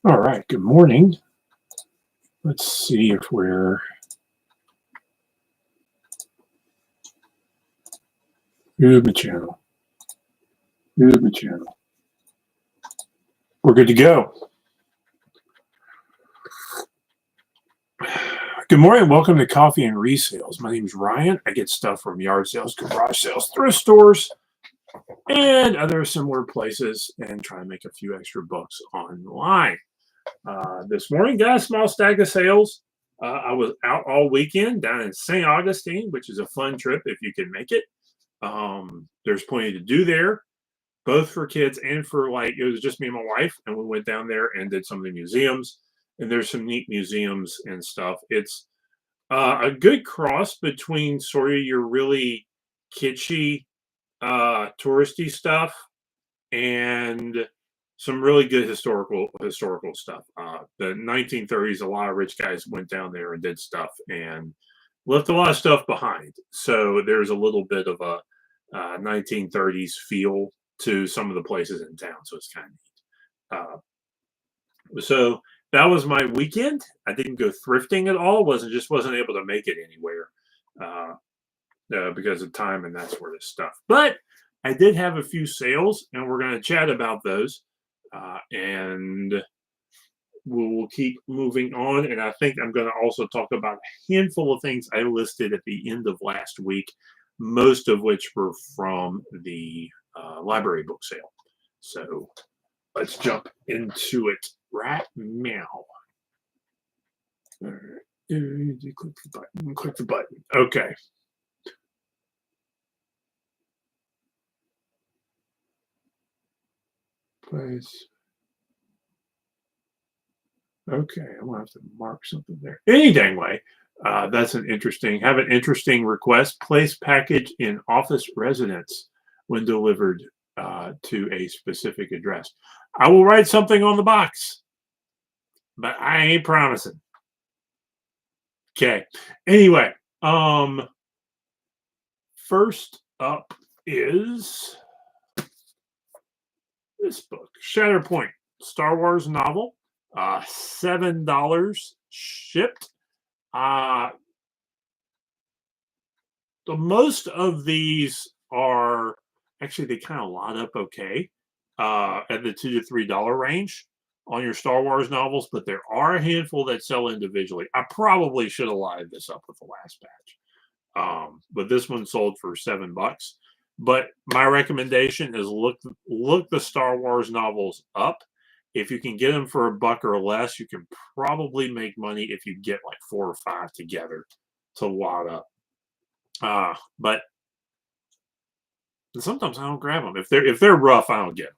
All right, good morning. Let's see if we're YouTube channel. YouTube channel. We're good to go. Good morning. Welcome to Coffee and Resales. My name is Ryan. I get stuff from yard sales, garage sales, thrift stores, and other similar places and try to make a few extra bucks online. This morning, got a small stack of sales. I was out all weekend down in St. Augustine, which is a fun trip if you can make it. There's plenty to do there, both for kids and for it was just me and my wife, and we went down there and did some of the museums. And there's some neat museums and stuff. It's a good cross between sort of your really kitschy, touristy stuff and some really good historical stuff. The 1930s, a lot of rich guys went down there and did stuff and left a lot of stuff behind. So there's a little bit of a 1930s feel to some of the places in town. So it's kind of neat. So that was my weekend. I didn't go thrifting at all. Wasn't able to make it anywhere because of time and that sort of stuff. But I did have a few sales, and we're going to chat about those. And we'll keep moving on. And I think I'm going to also talk about a handful of things I listed at the end of last week, most of which were from the library book sale. So let's jump into it right now. All right. Click the button. Okay. Place. Okay, I'm gonna have to mark something there. Any dang way. That's an interesting request. Place package in office residence when delivered to a specific address. I will write something on the box, but I ain't promising. Okay. Anyway, first up is this book, Shatterpoint, Star Wars novel, $7 shipped. The most of these are actually, they kind of lot up okay at the $2 to $3 range on your Star Wars novels, but there are a handful that sell individually. I probably should have lined this up with the last batch, but this one sold for $7. But my recommendation is look the Star Wars novels up. If you can get them for $1 or less, you can probably make money if you get like 4 or 5 together to wad up. But sometimes I don't grab them. If they're rough, I don't get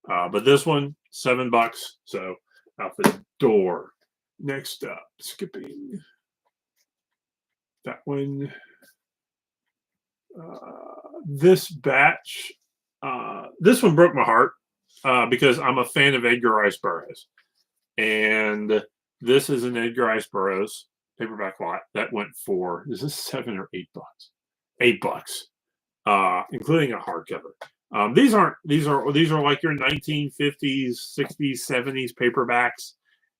them. But this one, $7. So out the door. Next up, skipping that one. This batch, this one broke my heart because I'm a fan of Edgar Rice Burroughs, and this is an Edgar Rice Burroughs paperback lot that went for, is this $7 or $8? $8, including a hardcover. These are like your 1950s, 60s, 70s paperbacks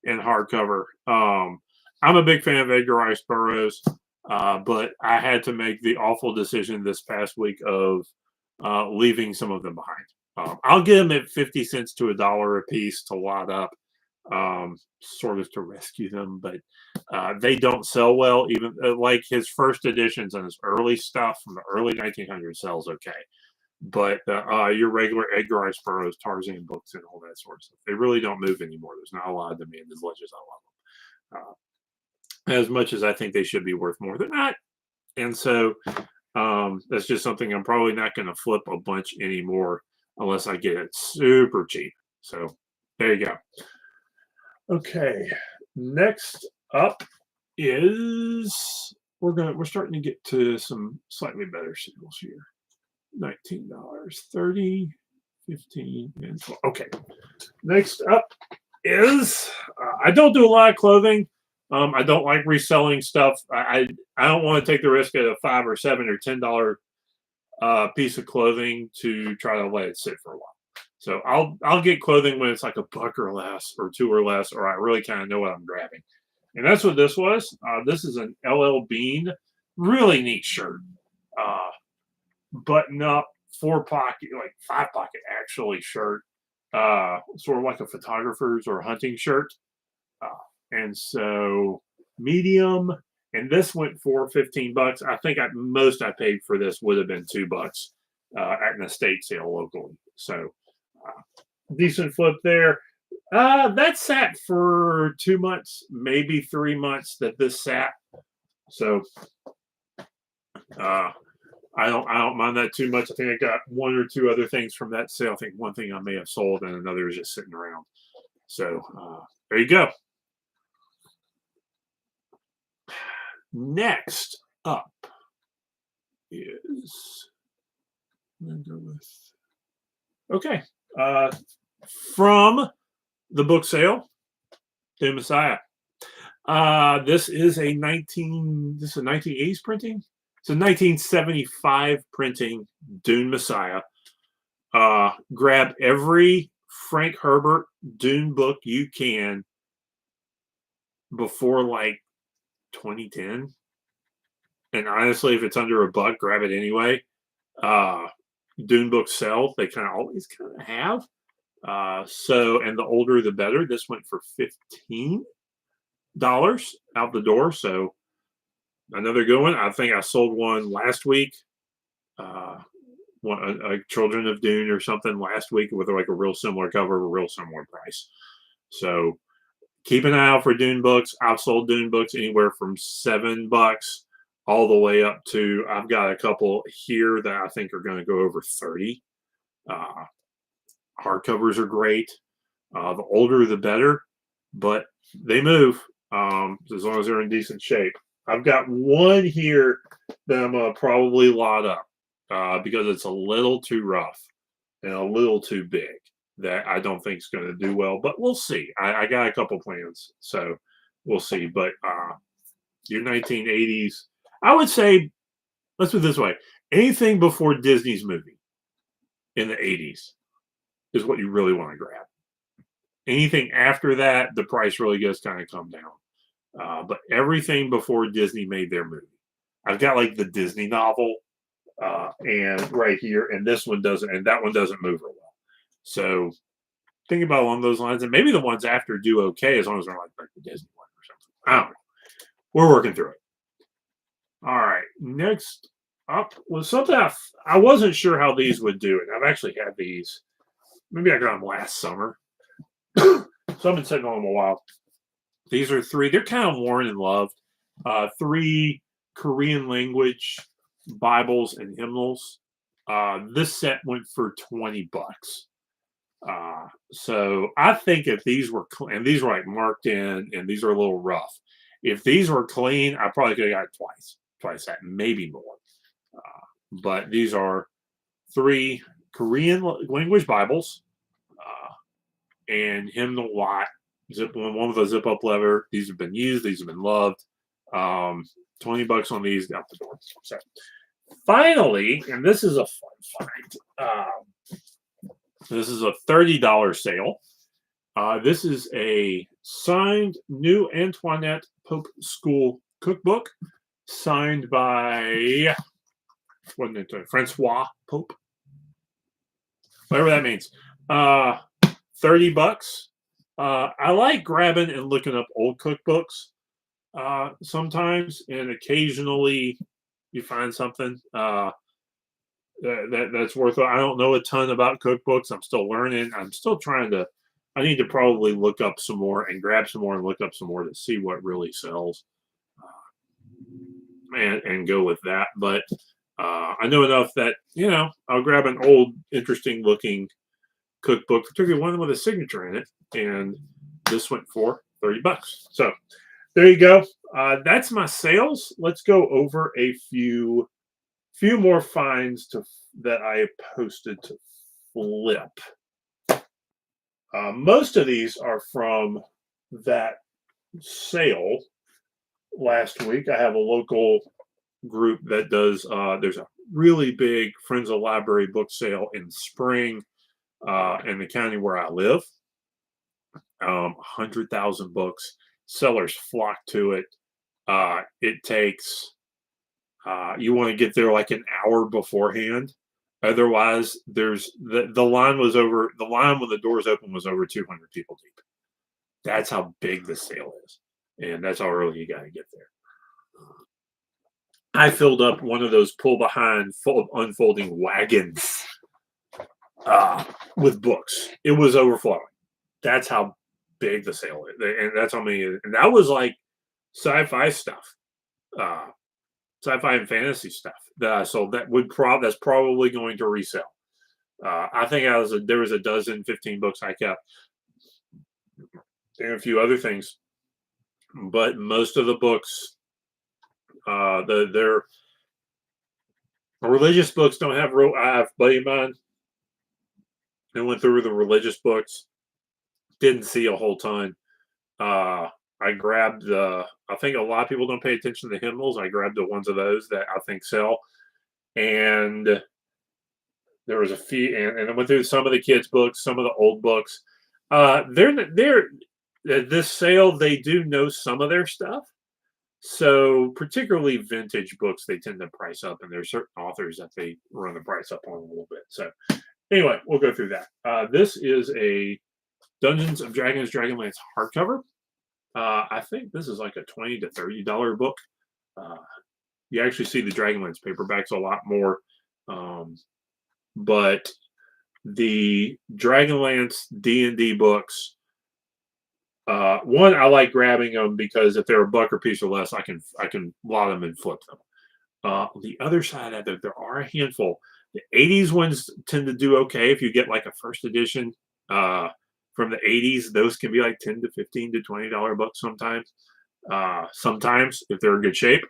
and hardcover. I'm a big fan of Edgar Rice Burroughs. But I had to make the awful decision this past week of leaving some of them behind. I'll get them at 50 cents to $1 a piece to lot up, sort of to rescue them, but they don't sell well. Even like his first editions and his early stuff from the early 1900s sells okay. But your regular Edgar Rice Burroughs, Tarzan books, and all that sort of stuff, they really don't move anymore. There's not a lot of demand as much as I love them. As much as I think they should be worth more, they're not. And so that's just something I'm probably not going to flip a bunch anymore unless I get it super cheap. So there you go. Okay, next up is we're starting to get to some slightly better sales here. $19, $30, $15, and $12. Okay, next up is I don't do a lot of clothing. I don't like reselling stuff. I don't want to take the risk of a $5 or $7 or $10 piece of clothing to try to let it sit for a while. So I'll get clothing when it's like a buck or less, or two or less, or I really kind of know what I'm grabbing. And that's what this was. This is an LL Bean, really neat shirt. Uh, button up, four pocket, like five pocket actually shirt. Sort of like a photographer's or hunting shirt. Uh, and so medium, and this went for 15 bucks. I think at most I paid for this would have been $2 at an estate sale locally. So decent flip there. That sat for 2 months, maybe 3 months that this sat. So uh, I don't mind that too much. I think I got one or two other things from that sale. I think one thing I may have sold and another is just sitting around. So there you go. Next up is okay. From the book sale, The Messiah. This is a 1980s printing. It's a 1975 printing, Dune Messiah. Grab every Frank Herbert Dune book you can before like 2010. And honestly, if it's under $1, grab it anyway. Dune books sell. They always have. So, and the older the better. This went for $15 out the door. So another good one. I think I sold one last week. Children of Dune or something last week with like a real similar cover, a real similar price. So keep an eye out for Dune books. I've sold Dune books anywhere from $7 all the way up to, I've got a couple here that I think are going to go over 30. Hardcovers are great. The older the better, but they move as long as they're in decent shape. I've got one here that I'm going to probably lot up because it's a little too rough and a little too big that I don't think is going to do well, but we'll see. I got a couple plans, so we'll see. But your 1980s, I would say, let's put it this way, anything before Disney's movie in the 80s is what you really want to grab. Anything after that, the price really does kind of come down. But everything before Disney made their movie. I've got like the Disney novel and right here, and this one doesn't, and that one doesn't move real well. So think about along those lines, and maybe the ones after do okay as long as they're like the Disney one or something. I don't know. We're working through it. All right. Next up was something I wasn't sure how these would do, and I've actually had these. Maybe I got them last summer. So I've been sitting on them a while. These are three. They're kind of worn and loved. 3 Korean language Bibles and hymnals. This set went for $20. So I think if these were and these were like marked in, and these are a little rough. If these were clean, I probably could have got it twice that, maybe more. But these are 3 Korean language Bibles and hymnal lot. One with a zip up lever. These have been used. These have been loved. $20 on these out the door. So finally, and this is a fun find. This is a $30 sale. This is a signed New Antoinette Pope School cookbook, signed by Francois Pope, whatever that means. $30. I like grabbing and looking up old cookbooks sometimes, and occasionally you find something that's worth it. I don't know a ton about cookbooks. I'm still learning. I'm still trying to. I need to probably look up some more and grab some more and look up some more to see what really sells, and go with that. But I know enough that I'll grab an old, interesting looking cookbook, particularly one with a signature in it, and this went for $30. So there you go. That's my sales. Let's go over a few more finds that I posted to flip. Most of these are from that sale last week. I have a local group that does, there's a really big Friends of Library book sale in spring. in the county where I live. 100,000 books. Sellers flock to it. It takes you want to get there like an hour beforehand. Otherwise, there's the line was over the line when the doors open was over 200 people deep. That's how big the sale is, and that's how early you got to get there. I filled up one of those pull behind unfolding wagons uh, with books. It was overflowing. That's how big the sale is, and that's how many. And that was like sci-fi stuff, uh, sci-fi and fantasy stuff that I sold. That's probably going to resell. I think there was a dozen, 15 books I kept, and a few other things. But most of the books, they're religious books don't have real. I have a buddy of mine who went through the religious books, didn't see a whole ton. I grabbed I think a lot of people don't pay attention to hymnals. I grabbed the ones of those that I think sell, and there was a few, and I went through some of the kids' books, some of the old books. They're this sale. They do know some of their stuff, so particularly vintage books, they tend to price up, and there's certain authors that they run the price up on a little bit. So anyway, we'll go through that. This is a Dungeons of Dragons Dragonlance hardcover. I think this is like a $20 to $30 book. Uh, you actually see the Dragonlance paperbacks a lot more, but the Dragonlance D&D books. One, I like grabbing them because if they're a buck or piece or less, I can lot them and flip them. On the other side of it, there are a handful. The '80s ones tend to do okay if you get like a first edition. From the '80s, those can be like 10 to 15 to $20 books sometimes. Sometimes if they're in good shape.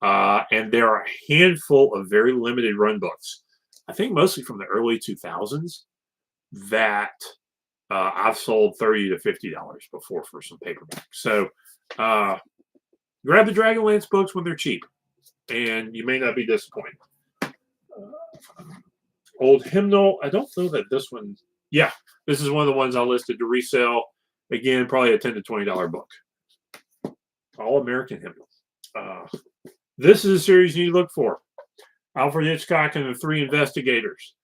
And there are a handful of very limited run books. I think mostly from the early 2000s that I've sold $30 to $50 before for some paperback. So grab the Dragonlance books when they're cheap, and you may not be disappointed. Old hymnal. I don't know that this one. Yeah, this is one of the ones I listed to resell. Again, probably a $10 to $20 book. All American hymnal. This is a series you need to look for. Alfred Hitchcock and the Three Investigators.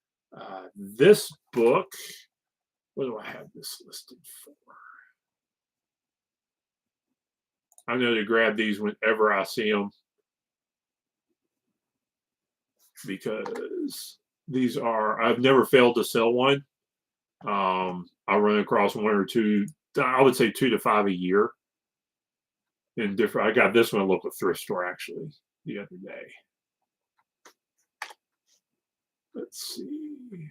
This book. What do I have this listed for? I know to grab these whenever I see them because these are. I've never failed to sell one. I run across one or two. I would say 2 to 5 a year. In different. I got this one at a local thrift store actually the other day. Let's see.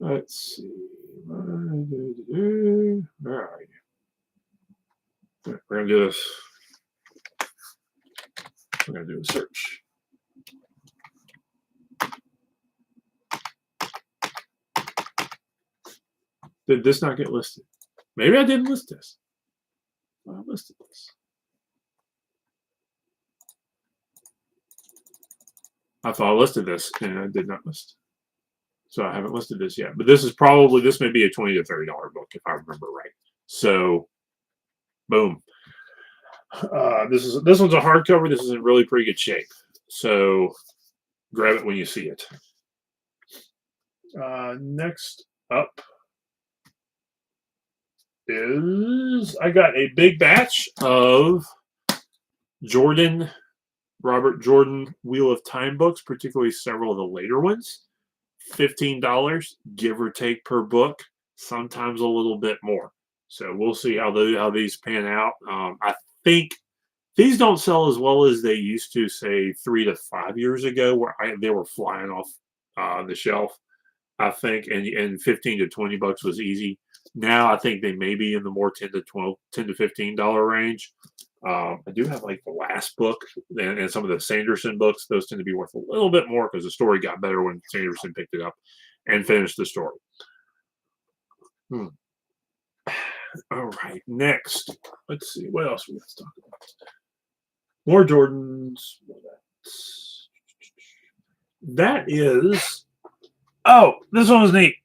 Let's see. Where are you? We're gonna do this. We're gonna do a search. Did this not get listed? Maybe I didn't list this. I listed this. I thought I listed this and I did not list. So I haven't listed this yet. But this may be a $20 to $30 book if I remember right. So boom. This one's a hardcover. This is in really pretty good shape. So grab it when you see it. Next up is I got a big batch of Robert Jordan Wheel of Time books, particularly several of the later ones. $15, give or take per book, sometimes a little bit more. So we'll see how these pan out. I think these don't sell as well as they used to, say 3 to 5 years ago, where they were flying off the shelf. I think, and 15 to 20 bucks was easy. Now I think they may be in the more $10 to $15 range. I do have like the last book and some of the Sanderson books. Those tend to be worth a little bit more because the story got better when Sanderson picked it up and finished the story. All right, next. Let's see. What else we got to talk about? More Jordans. that is. Oh, this one was neat.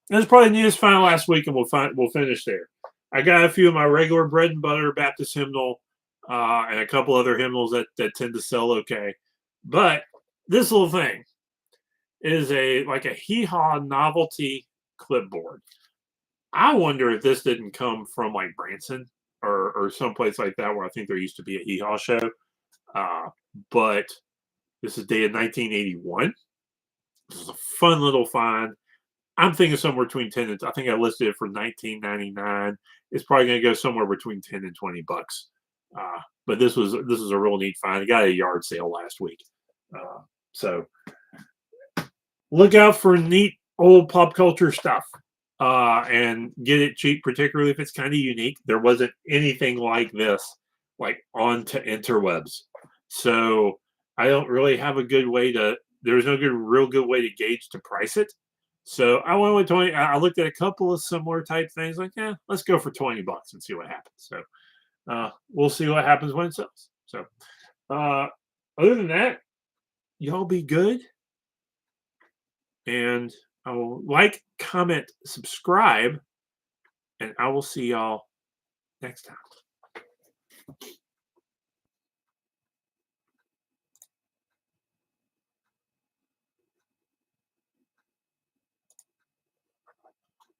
This is probably the neatest find last week, and we'll finish there. I got a few of my regular bread and butter Baptist hymnal, and a couple other hymnals that tend to sell okay. But this little thing is a hee haw novelty clipboard. I wonder if this didn't come from like Branson or someplace like that where I think there used to be a hee haw show. Uh, but this is dated 1981. This is a fun little find. I'm thinking somewhere between 10 and I think I listed it for 19.99. It's probably going to go somewhere between 10 and $20. But this was a real neat find. I got a yard sale last week. So look out for neat old pop culture stuff. And get it cheap, particularly if it's kind of unique. There wasn't anything like this, like on to interwebs. So I don't really have a good way to. There's no real good way to gauge to price it. So I went with 20. I looked at a couple of similar type things. Like, yeah, let's go for $20 and see what happens. So we'll see what happens when it sells. So other than that, y'all be good. And I will like, comment, subscribe, and I will see y'all next time.